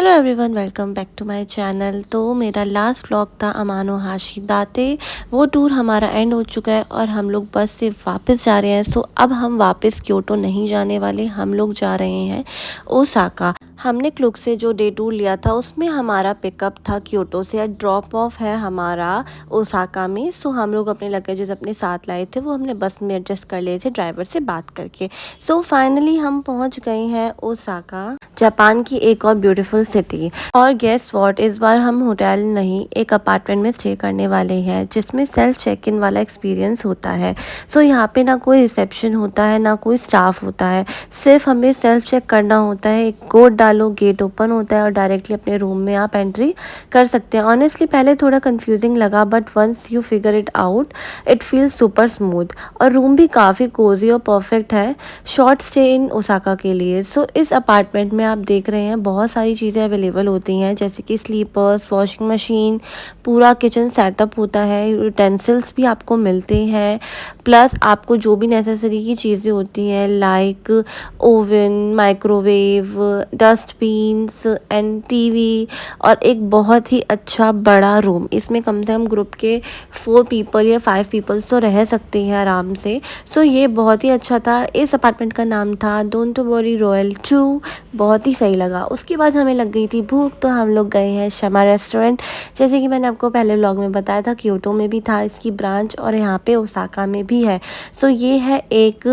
Hello everyone, welcome back to my channel. तो मेरा last vlog था अमानो हाशिदाते। वो टूर हमारा एंड हो चुका है और हम लोग बस से वापस जा रहे हैं। सो अब हम वापस क्योटो नहीं जाने वाले, हम लोग जा रहे हैं ओसाका। हमने क्लूक से जो डे टूर लिया था उसमें हमारा पिकअप था क्योटो से, ड्रॉप ऑफ है हमारा ओसाका में। सो हम लोग अपने लगेजेस अपने साथ लाए थे, वो हमने बस में एडजस्ट कर लिए थे ड्राइवर से बात करके। सो फाइनली हम पहुंच गए हैं ओसाका, जापान की एक और ब्यूटीफुल सिटी। और गेस व्हाट, इस बार हम होटल नहीं एक अपार्टमेंट में स्टे करने वाले हैं जिसमें सेल्फ चेक इन वाला एक्सपीरियंस होता है। सो यहाँ पे ना कोई रिसेप्शन होता है ना कोई स्टाफ होता है, सिर्फ हमें सेल्फ चेक करना होता है। एक कोड डालो, गेट ओपन होता है और डायरेक्टली अपने रूम में आप एंट्री कर सकते हैं। ऑनेस्टली पहले थोड़ा कंफ्यूजिंग लगा, but once you figure it out it feels super smooth. और रूम भी काफ़ी कोजी और परफेक्ट है शॉर्ट स्टे इन ओसाका के लिए। सो इस अपार्टमेंट में आप देख रहे हैं बहुत सारी चीज़ें अवेलेबल होती हैं, जैसे कि स्लीपर्स, वॉशिंग मशीन, पूरा किचन सेटअप होता है, यूटेंसिल्स भी आपको मिलते हैं। प्लस आपको जो भी नेसेसरी की चीज़ें होती हैं like oven, microwave, dustbins and TV, और एक बहुत ही अच्छा बड़ा रूम। इसमें कम से कम ग्रुप के 4 पीपल या 5 पीपल्स तो रह सकते हैं आराम से। सो ये बहुत ही अच्छा था। इस अपार्टमेंट का नाम था डोंटोबोरी रॉयल 2। बहुत ही सही लगा। उसके बाद हमें लग गई थी भूख, तो हम लोग गए हैं शमा रेस्टोरेंट। जैसे कि मैंने आपको पहले व्लॉग में बताया था, क्योटो में भी था इसकी ब्रांच और यहाँ पे ओसाका में भी है। सो ये है एक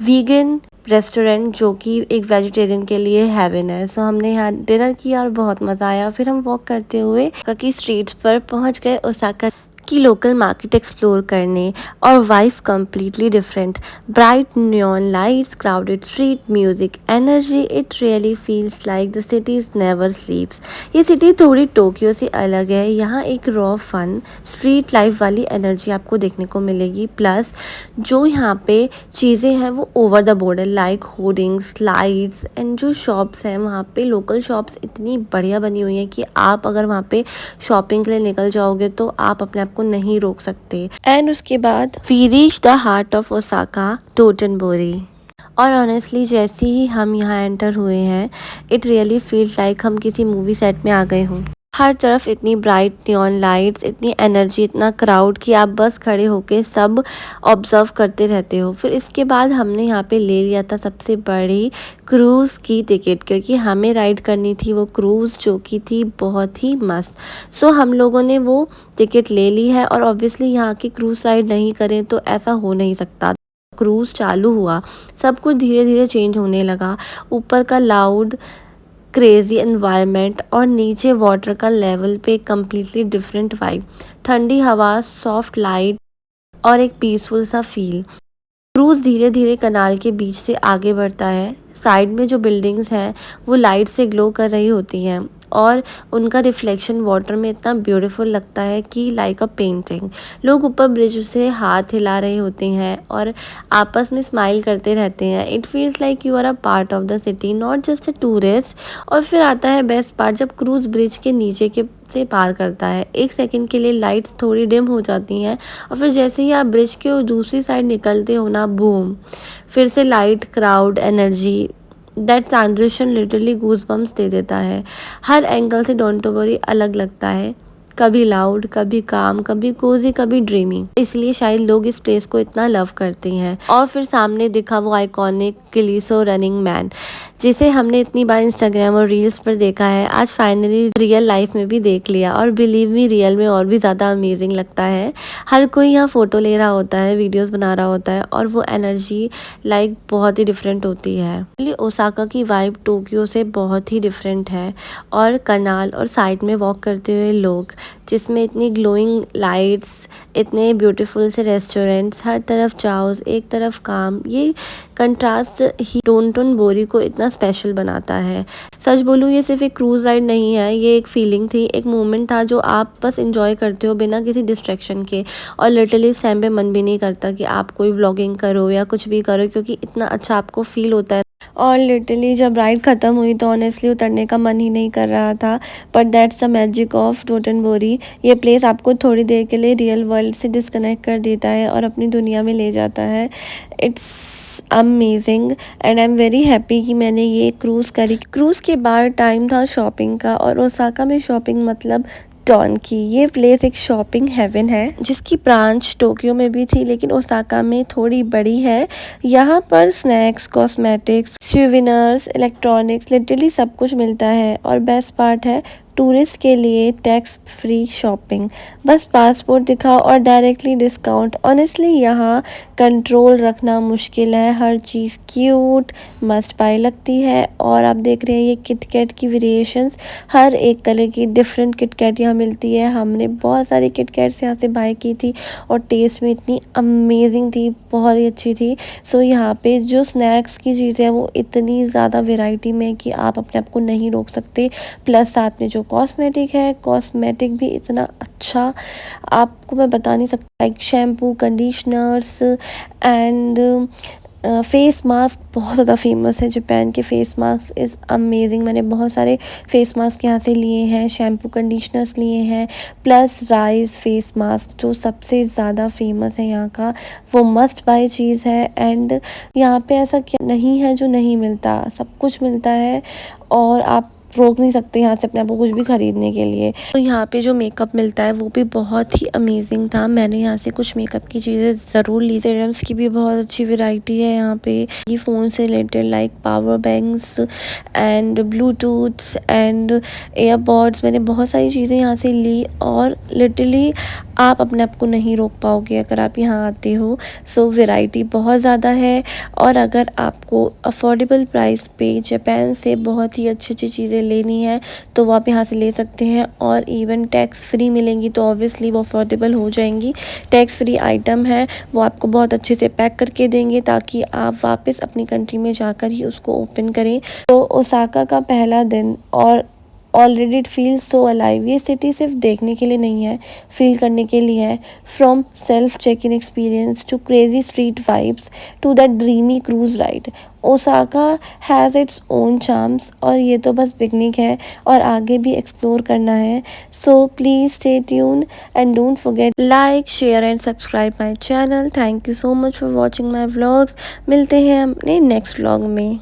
वीगन रेस्टोरेंट जो कि एक वेजिटेरियन के लिए हेवन है। सो हमने यहाँ डिनर किया और बहुत मज़ा आया। फिर हम वॉक करते हुए की स्ट्रीट्स पर पहुँच गए ओसाका की लोकल मार्केट एक्सप्लोर करने। और wife completely different, bright neon lights, crowded street, music, energy, it really feels like the city never स्लीप्स। ये सिटी थोड़ी टोक्यो से अलग है। यहाँ एक रॉ फन स्ट्रीट लाइफ वाली एनर्जी आपको देखने को मिलेगी। प्लस जो यहाँ पे चीज़ें हैं वो over the border, like hoardings, lights and जो शॉप्स हैं वहाँ पे लोकल शॉप्स इतनी बढ़िया बनी हुई हैं कि आप अगर वहाँ पे शॉपिंग के लिए निकल जाओगे तो आप अपने आप को नहीं रोक सकते। एंड उसके बाद we reach the heart of Osaka, Dotonbori. और ऑनेस्टली जैसे ही हम यहाँ एंटर हुए हैं इट रियली फील्स लाइक हम किसी मूवी सेट में आ गए हों। हर तरफ इतनी ब्राइट नियॉन लाइट्स, इतनी एनर्जी, इतना क्राउड कि आप बस खड़े होके सब ऑब्जर्व करते रहते हो। फिर इसके बाद हमने यहाँ पे ले लिया था सबसे बड़ी क्रूज़ की टिकट, क्योंकि हमें राइड करनी थी वो क्रूज़ जो कि थी बहुत ही मस्त। सो हम लोगों ने वो टिकट ले ली है। और ऑब्वियसली यहाँ की क्रूज़ राइड नहीं करें तो ऐसा हो नहीं सकता। क्रूज़ चालू हुआ, सब कुछ धीरे धीरे चेंज होने लगा। ऊपर का लाउड क्रेजी एनवायरनमेंट और नीचे वाटर का लेवल पे कम्प्लीटली डिफरेंट वाइब, ठंडी हवा, सॉफ्ट लाइट और एक पीसफुल सा फील। क्रूज़ धीरे धीरे कनाल के बीच से आगे बढ़ता है। साइड में जो बिल्डिंग्स हैं वो लाइट से ग्लो कर रही होती हैं और उनका रिफ्लेक्शन वाटर में इतना ब्यूटीफुल लगता है कि लाइक अ पेंटिंग। लोग ऊपर ब्रिज से हाथ हिला रहे होते हैं और आपस में स्माइल करते रहते हैं। It feels like you are a part of the city, not just a tourist. और फिर आता है बेस्ट पार्ट, जब क्रूज़ ब्रिज के नीचे के से पार करता है, एक सेकंड के लिए लाइट्स थोड़ी डिम हो जाती हैं और फिर जैसे ही आप ब्रिज के दूसरी साइड निकलते हो ना, बूम, फिर से light, crowd, energy, that transition literally goosebumps दे देता है। हर एंगल से डोंटोबोरी अलग लगता है, कभी लाउड, कभी काम, कभी कोजी, कभी ड्रीमी। इसलिए शायद लोग इस प्लेस को इतना लव करते हैं। और फिर सामने दिखा वो आइकॉनिक किलिसो रनिंग मैन, जिसे हमने इतनी बार इंस्टाग्राम और रील्स पर देखा है, आज फाइनली रियल लाइफ में भी देख लिया। और बिलीव मी, रियल में और भी ज़्यादा अमेजिंग लगता है। हर कोई यहाँ फ़ोटो ले रहा होता है, वीडियोस बना रहा होता है और वो एनर्जी लाइक बहुत ही डिफरेंट होती है। ओसाका की वाइब टोक्यो से बहुत ही डिफरेंट है। और कनाल और साइड में वॉक करते हुए लोग, जिसमें इतनी ग्लोइंग लाइट्स, इतने ब्यूटीफुल से रेस्टोरेंट्स, हर तरफ चाउस, एक तरफ काम, ये कंट्रास्ट ही डोंटोबोरी को इतना स्पेशल बनाता है। सच बोलूँ ये सिर्फ एक क्रूज़ राइड नहीं है, ये एक फीलिंग थी, एक मोमेंट था जो आप बस इंजॉय करते हो बिना किसी डिस्ट्रैक्शन के। और लिटरली इस टाइम पे मन भी नहीं करता कि आप कोई व्लॉगिंग करो या कुछ भी करो, क्योंकि इतना अच्छा आपको फील होता है। और लिटरली जब राइड ख़त्म हुई तो ऑनेस्टली उतरने का मन ही नहीं कर रहा था। But that's the magic of Dotonbori. ये प्लेस आपको थोड़ी देर के लिए रियल वर्ल्ड से डिस्कनेक्ट कर देता है और अपनी दुनिया में ले जाता है। It's amazing and I am very happy कि मैंने ये क्रूज़ करी। क्रूज़ के बाद टाइम था शॉपिंग का, और ओसाका में शॉपिंग मतलब टॉन की। ये प्लेस एक शॉपिंग हेवन है जिसकी ब्रांच टोक्यो में भी थी, लेकिन ओसाका में थोड़ी बड़ी है। यहाँ पर snacks, cosmetics, souvenirs, electronics, literally सब कुछ मिलता है। और बेस्ट पार्ट है टूरिस्ट के लिए टैक्स फ्री शॉपिंग। बस पासपोर्ट दिखाओ और डायरेक्टली डिस्काउंट। ऑनेस्टली यहाँ कंट्रोल रखना मुश्किल है। हर चीज़ क्यूट, मस्ट बाय लगती है। और आप देख रहे हैं ये किटकैट की वेरिएशंस, हर एक कलर की डिफरेंट किटकैट यहाँ मिलती है। हमने बहुत सारी किटकैट्स यहाँ से बाय की थी और टेस्ट में इतनी अमेजिंग थी, बहुत ही अच्छी थी। सो यहाँ पे जो स्नैक्स की चीज़ें हैं वो इतनी ज़्यादा वेराइटी में है कि आप अपने आप को नहीं रोक सकते। प्लस साथ में जो कॉस्मेटिक है, कॉस्मेटिक भी इतना अच्छा, आपको मैं बता नहीं सकता। Like shampoo, conditioners and face mask बहुत ज़्यादा फेमस है। जापान के फेस मास्क इज़ अमेजिंग। मैंने बहुत सारे फेस मास्क यहाँ से लिए हैं, शैम्पू, कंडीशनर्स लिए हैं। प्लस राइस फेस मास्क जो सबसे ज़्यादा फेमस है यहाँ का, वो मस्ट बाय चीज़ है। एंड यहाँ पे ऐसा क्या नहीं है जो नहीं मिलता, सब कुछ मिलता है और आप रोक नहीं सकते यहाँ से अपने आप को कुछ भी ख़रीदने के लिए। तो यहाँ पे जो मेकअप मिलता है वो भी बहुत ही अमेजिंग था। मैंने यहाँ से कुछ मेकअप की चीज़ें ज़रूर ली। सीरम्स की भी बहुत अच्छी वैरायटी है यहाँ पे। ये फ़ोन से related like power banks and Bluetooths and AirPods, मैंने बहुत सारी चीज़ें यहाँ से ली। और लिटरली आप अपने आप को नहीं रोक पाओगे अगर आप यहाँ आते हो। सो वैरायटी बहुत ज़्यादा है। और अगर आपको अफोर्डेबल प्राइस पे जापान से बहुत ही अच्छी अच्छी चीज़ें लेनी है तो वो आप यहाँ से ले सकते हैं। और इवन टैक्स फ्री मिलेंगी तो ऑब्वियसली वो अफोर्डेबल हो जाएंगी। टैक्स फ्री आइटम है, वो आपको बहुत अच्छे से पैक करके देंगे ताकि आप वापस अपनी कंट्री में जाकर ही उसको ओपन करें। तो ओसाका का पहला दिन और already it feels so alive. ये सिटी सिर्फ देखने के लिए नहीं है, फील करने के लिए है। From self check in experience to crazy street vibes to that dreamy cruise ride, Osaka has its own charms. और ये तो बस बिगनिंग है और आगे भी एक्सप्लोर करना है। So please stay tune and don't forget like, share and subscribe my channel. Thank you so much for watching my vlogs. मिलते हैं अपने नेक्स्ट व्लॉग में।